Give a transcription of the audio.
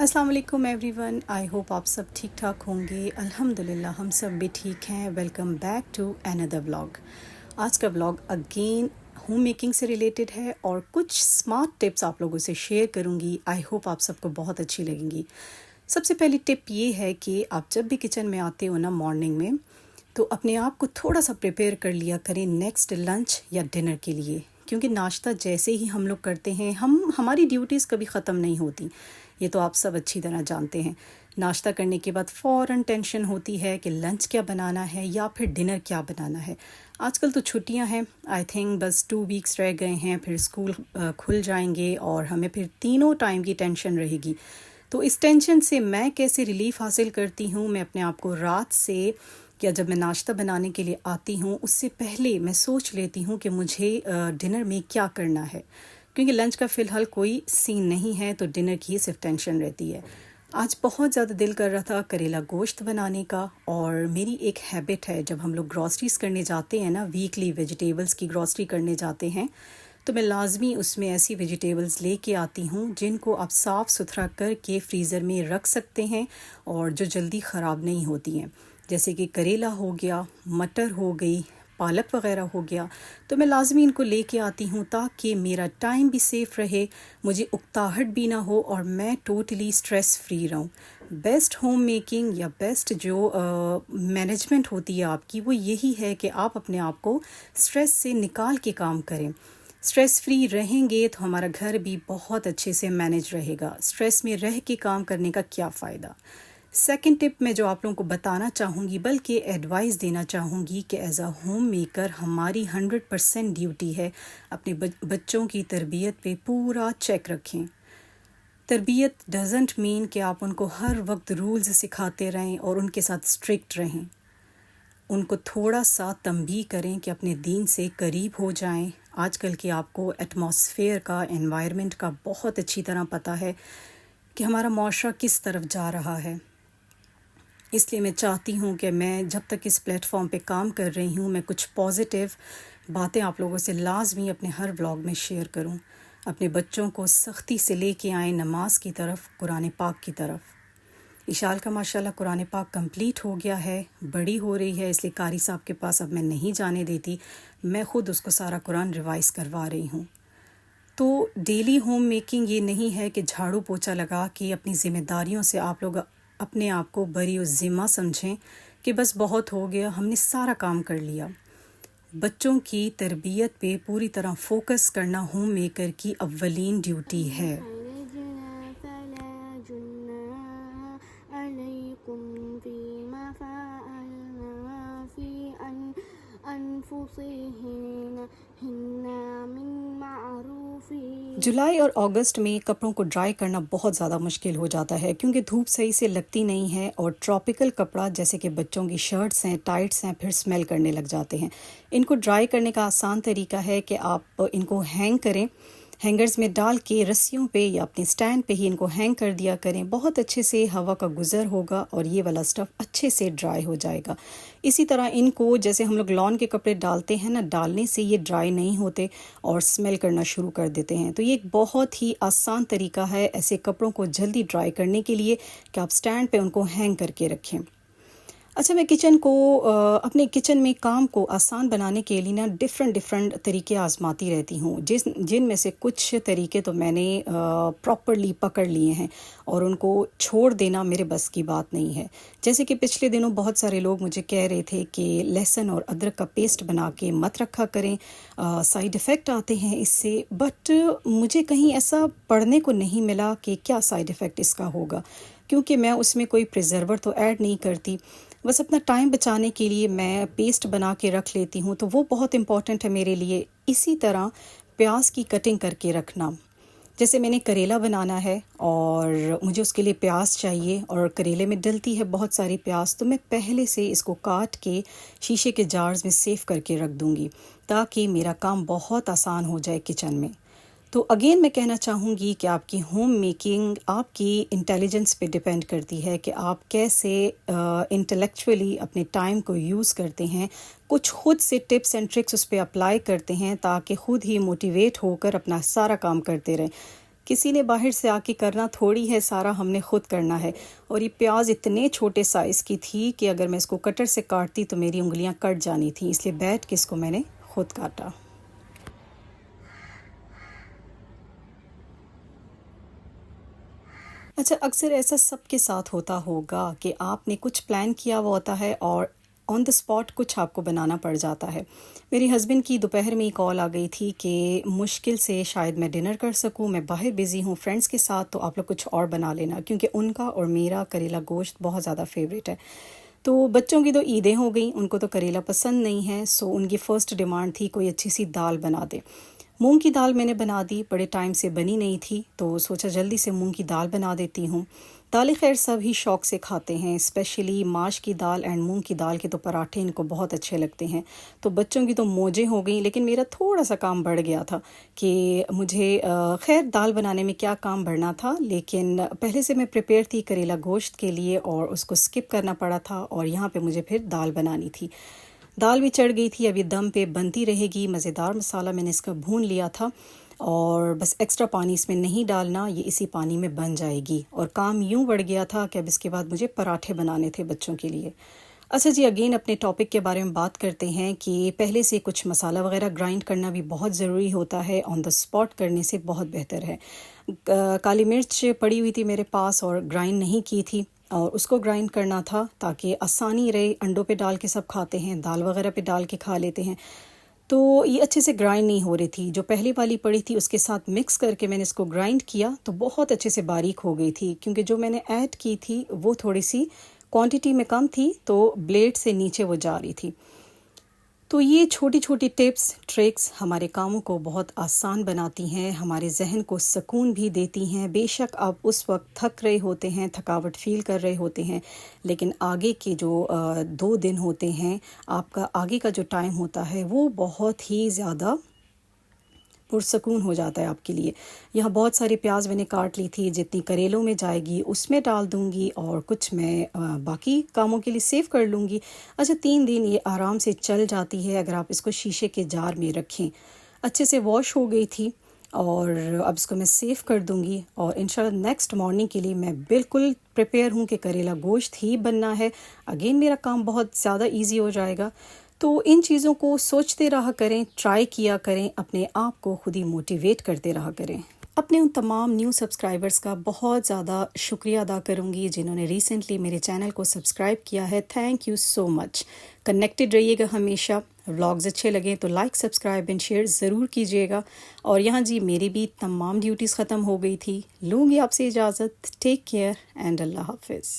अस्सलाम वालेकुम everyone. I hope आप सब ठीक ठाक होंगे। अल्हम्दुलिल्लाह हम सब भी ठीक हैं। Welcome back to another vlog. आज का व्लॉग अगेन होम मेकिंग से रिलेटेड है और कुछ स्मार्ट टिप्स आप लोगों से शेयर करूंगी। आई होप आप सबको बहुत अच्छी लगेंगी। सबसे पहली टिप ये है कि आप जब भी किचन में आते हो ना मॉर्निंग में, तो अपने आप को थोड़ा सा प्रिपेयर कर लिया करें नेक्स्ट लंच या डिनर के लिए। क्योंकि नाश्ता जैसे ही हम लोग करते हैं, हमारी ड्यूटीज़ कभी ख़त्म नहीं होती। ये तो आप सब अच्छी तरह जानते हैं। नाश्ता करने के बाद फ़ौरन टेंशन होती है कि लंच क्या बनाना है या फिर डिनर क्या बनाना है। आजकल तो छुट्टियां हैं, आई थिंक बस 2 वीक्स रह गए हैं, फिर स्कूल खुल जाएंगे और हमें फिर तीनों टाइम की टेंशन रहेगी। तो इस टेंशन से मैं कैसे रिलीफ हासिल करती हूँ, मैं अपने आप को रात से या जब मैं नाश्ता बनाने के लिए आती हूँ उससे पहले मैं सोच लेती हूँ कि मुझे डिनर में क्या करना है। क्योंकि लंच का फ़िलहाल कोई सीन नहीं है, तो डिनर की सिर्फ टेंशन रहती है। आज बहुत ज़्यादा दिल कर रहा था करेला गोश्त बनाने का। और मेरी एक हैबिट है, जब हम लोग ग्रॉसरीज़ करने जाते हैं ना, वीकली वेजिटेबल्स की ग्रॉसरी करने जाते हैं, तो मैं लाजमी उसमें ऐसी वेजिटेबल्स लेके आती हूँ जिनको आप साफ़ सुथरा करके फ्रीज़र में रख सकते हैं और जो जल्दी ख़राब नहीं होती हैं। जैसे कि करेला हो गया, मटर हो गई, पालक वग़ैरह हो गया। तो मैं लाजमी इनको लेके आती हूँ ताकि मेरा टाइम भी सेफ़ रहे, मुझे उकताहट भी ना हो और मैं टोटली स्ट्रेस फ्री रहूँ। बेस्ट होम मेकिंग या बेस्ट जो मैनेजमेंट होती है आपकी, वो यही है कि आप अपने आप को स्ट्रेस से निकाल के काम करें। स्ट्रेस फ्री रहेंगे तो हमारा घर भी बहुत अच्छे से मैनेज रहेगा। स्ट्रेस में रह के काम करने का क्या फ़ायदा। सेकंड टिप मैं जो आप लोगों को बताना चाहूँगी, बल्कि एडवाइस देना चाहूँगी कि एज अ होम मेकर हमारी 100% ड्यूटी है अपने बच्चों की तरबियत पे पूरा चेक रखें। तरबियत डजेंट मीन कि आप उनको हर वक्त रूल्स सिखाते रहें और उनके साथ स्ट्रिक्ट रहें। उनको थोड़ा सा तंबीह करें कि अपने दीन से करीब हो जाएं। आजकल के आपको एटमॉस्फेयर का, एनवायरनमेंट का बहुत अच्छी तरह पता है कि हमारा माशरा किस तरफ जा रहा है। इसलिए मैं चाहती हूँ कि मैं जब तक इस प्लेटफॉर्म पे काम कर रही हूँ, मैं कुछ पॉजिटिव बातें आप लोगों से लाजमी अपने हर व्लॉग में शेयर करूँ। अपने बच्चों को सख्ती से लेके आएँ नमाज की तरफ, कुरान पाक की तरफ। इशाल का माशाल्लाह कुरान पाक कंप्लीट हो गया है, बड़ी हो रही है, इसलिए कारी साहब के पास अब मैं नहीं जाने देती, मैं ख़ुद उसको सारा कुरान रिवाइज़ करवा रही हूँ। तो डेली होम मेकिंग ये नहीं है कि झाड़ू पोछा लगा के अपनी ज़िम्मेदारियों से आप लोग अपने आप को बरी और ज़िम्मा समझें कि बस बहुत हो गया, हमने सारा काम कर लिया। बच्चों की तरबियत पे पूरी तरह फोकस करना होम मेकर की अव्वलीन ड्यूटी है। जुलाई और अगस्त में कपड़ों को ड्राई करना बहुत ज़्यादा मुश्किल हो जाता है, क्योंकि धूप सही से लगती नहीं है और ट्रॉपिकल कपड़ा जैसे कि बच्चों की शर्ट्स हैं, टाइट्स हैं, फिर स्मेल करने लग जाते हैं। इनको ड्राई करने का आसान तरीका है कि आप इनको हैंग करें, हैंगर्स में डाल के रस्सियों पे या अपने स्टैंड पे ही इनको हैंग कर दिया करें। बहुत अच्छे से हवा का गुज़र होगा और ये वाला स्टफ़ अच्छे से ड्राई हो जाएगा। इसी तरह इनको जैसे हम लोग लॉन के कपड़े डालते हैं ना, डालने से ये ड्राई नहीं होते और स्मेल करना शुरू कर देते हैं। तो ये एक बहुत ही आसान तरीका है ऐसे कपड़ों को जल्दी ड्राई करने के लिए कि आप स्टैंड पे उनको हैंग करके रखें। अच्छा, मैं अपने किचन में काम को आसान बनाने के लिए ना डिफरेंट तरीके आजमाती रहती हूँ, जिनमें से कुछ तरीके तो मैंने प्रॉपरली पकड़ लिए हैं और उनको छोड़ देना मेरे बस की बात नहीं है। जैसे कि पिछले दिनों बहुत सारे लोग मुझे कह रहे थे कि लहसुन और अदरक का पेस्ट बना के मत रखा करें, साइड इफ़ेक्ट आते हैं इससे। बट मुझे कहीं ऐसा पढ़ने को नहीं मिला कि क्या साइड इफ़ेक्ट इसका होगा, क्योंकि मैं उसमें कोई प्रिजर्वर तो ऐड नहीं करती। बस अपना टाइम बचाने के लिए मैं पेस्ट बना के रख लेती हूँ, तो वो बहुत इम्पॉर्टेंट है मेरे लिए। इसी तरह प्याज की कटिंग करके रखना। जैसे मैंने करेला बनाना है और मुझे उसके लिए प्याज चाहिए और करेले में डलती है बहुत सारी प्याज, तो मैं पहले से इसको काट के शीशे के जार्स में सेव करके रख दूँगी ताकि मेरा काम बहुत आसान हो जाए किचन में। तो अगेन मैं कहना चाहूँगी कि आपकी होम मेकिंग आपकी इंटेलिजेंस पे डिपेंड करती है कि आप कैसे इंटेलेक्चुअली अपने टाइम को यूज़ करते हैं, कुछ खुद से टिप्स एंड ट्रिक्स उस पर अप्लाई करते हैं ताकि खुद ही मोटिवेट होकर अपना सारा काम करते रहें। किसी ने बाहर से आके करना थोड़ी है, सारा हमने खुद करना है। और ये प्याज इतने छोटे साइज़ की थी कि अगर मैं इसको कटर से काटती तो मेरी उंगलियां कट जानी थी, इसलिए बैठ के इसको मैंने खुद काटा। अच्छा, अक्सर ऐसा सबके साथ होता होगा कि आपने कुछ प्लान किया हुआ होता है और ऑन द स्पॉट कुछ आपको बनाना पड़ जाता है। मेरे हस्बैंड की दोपहर में ही कॉल आ गई थी कि मुश्किल से शायद मैं डिनर कर सकूं, मैं बाहर बिज़ी हूं फ्रेंड्स के साथ, तो आप लोग कुछ और बना लेना, क्योंकि उनका और मेरा करेला गोश्त बहुत ज़्यादा फेवरेट है। तो बच्चों की तो ईदें हो गई, उनको तो करेला पसंद नहीं है, सो उनकी फ़र्स्ट डिमांड थी कोई अच्छी सी दाल बना दे। मूंग की दाल मैंने बना दी, बड़े टाइम से बनी नहीं थी तो सोचा जल्दी से मूंग की दाल बना देती हूँ। दालें खैर सब ही शौक़ से खाते हैं, स्पेशली माश की दाल एंड मूंग की दाल के तो पराठे इनको बहुत अच्छे लगते हैं। तो बच्चों की तो मौजें हो गई, लेकिन मेरा थोड़ा सा काम बढ़ गया था कि मुझे खैर दाल बनाने में क्या काम बढ़ना था, लेकिन पहले से मैं प्रिपेयर थी करेला गोश्त के लिए और उसको स्किप करना पड़ा था, और यहाँ पे मुझे फिर दाल बनानी थी। दाल भी चढ़ गई थी, अभी दम पे बनती रहेगी। मज़ेदार मसाला मैंने इसका भून लिया था और बस एक्स्ट्रा पानी इसमें नहीं डालना, ये इसी पानी में बन जाएगी। और काम यूं बढ़ गया था कि अब इसके बाद मुझे पराठे बनाने थे बच्चों के लिए। अच्छा जी, अगेन अपने टॉपिक के बारे में बात करते हैं कि पहले से कुछ मसाला वगैरह ग्राइंड करना भी बहुत ज़रूरी होता है, ऑन द स्पॉट करने से बहुत बेहतर है। काली मिर्च पड़ी हुई थी मेरे पास और ग्राइंड नहीं की थी, और उसको ग्राइंड करना था ताकि आसानी रहे। अंडों पे डाल के सब खाते हैं, दाल वगैरह पे डाल के खा लेते हैं, तो ये अच्छे से ग्राइंड नहीं हो रही थी। जो पहली वाली पड़ी थी उसके साथ मिक्स करके मैंने इसको ग्राइंड किया तो बहुत अच्छे से बारीक हो गई थी, क्योंकि जो मैंने ऐड की थी वो थोड़ी सी क्वांटिटी में कम थी, तो ब्लेड से नीचे वो जा रही थी। तो ये छोटी छोटी टिप्स ट्रिक्स हमारे कामों को बहुत आसान बनाती हैं, हमारे जहन को सुकून भी देती हैं। बेशक आप उस वक्त थक रहे होते हैं, थकावट फील कर रहे होते हैं, लेकिन आगे के जो 2 दिन होते हैं, आपका आगे का जो टाइम होता है वो बहुत ही ज़्यादा पुरसकून हो जाता है आपके लिए। यहाँ बहुत सारी प्याज मैंने काट ली थी, जितनी करेलों में जाएगी उसमें डाल दूँगी और कुछ मैं बाकी कामों के लिए सेव कर लूँगी। अच्छा, 3 दिन ये आराम से चल जाती है अगर आप इसको शीशे के जार में रखें। अच्छे से वॉश हो गई थी और अब इसको मैं सेव कर दूँगी, और इंशाल्लाह नेक्स्ट मॉर्निंग के लिए मैं बिल्कुल प्रिपेयर हूँ कि करेला गोश्त ही बनना है। अगेन मेरा काम बहुत ज़्यादा ईजी हो जाएगा। तो इन चीज़ों को सोचते रहा करें, ट्राई किया करें, अपने आप को खुद ही मोटिवेट करते रहा करें। अपने उन तमाम न्यू सब्सक्राइबर्स का बहुत ज़्यादा शुक्रिया अदा करूँगी जिन्होंने रिसेंटली मेरे चैनल को सब्सक्राइब किया है। Thank you so much. Connected रहिएगा हमेशा। व्लॉग्स अच्छे लगें तो लाइक, सब्सक्राइब एंड शेयर ज़रूर कीजिएगा। और यहाँ जी मेरी भी तमाम ड्यूटीज़ ख़त्म हो गई थी, लूँगी आपसे इजाज़त। टेक केयर एंड अल्लाह हाफिज़।